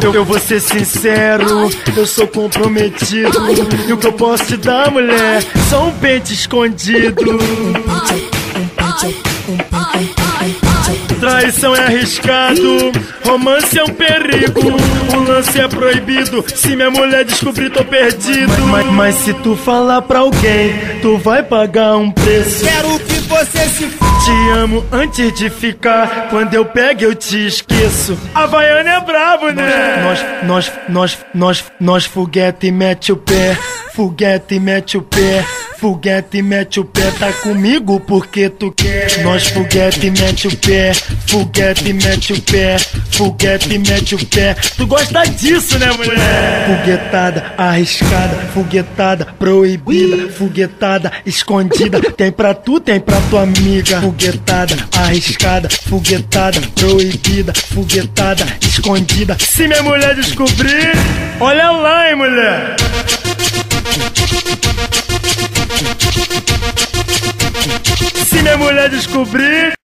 Eu vou ser sincero, eu sou comprometido. E o que eu posso te dar, mulher, só um pente escondido. Traição é arriscado, romance é um perigo. O lance é proibido, se minha mulher descobrir tô perdido. Mas se tu falar pra alguém, tu vai pagar um preço. Quero que você se f... Te amo antes de ficar, quando eu pego eu te esqueço. Havaiana é brabo, né? Nós foguete e mete o pé. Foguete e mete o pé. Foguete e mete o pé, tá comigo porque tu quer. Nós foguete e mete o pé. Foguete e mete o pé. Foguete e mete o pé. Tu gosta disso, né, mulher? Foguetada arriscada, foguetada proibida, foguetada escondida. Tem pra tu, tem pra tua amiga. Foguetada arriscada, foguetada proibida, foguetada escondida. Se minha mulher descobrir, olha lá, hein, mulher. Se minha mulher descobrir,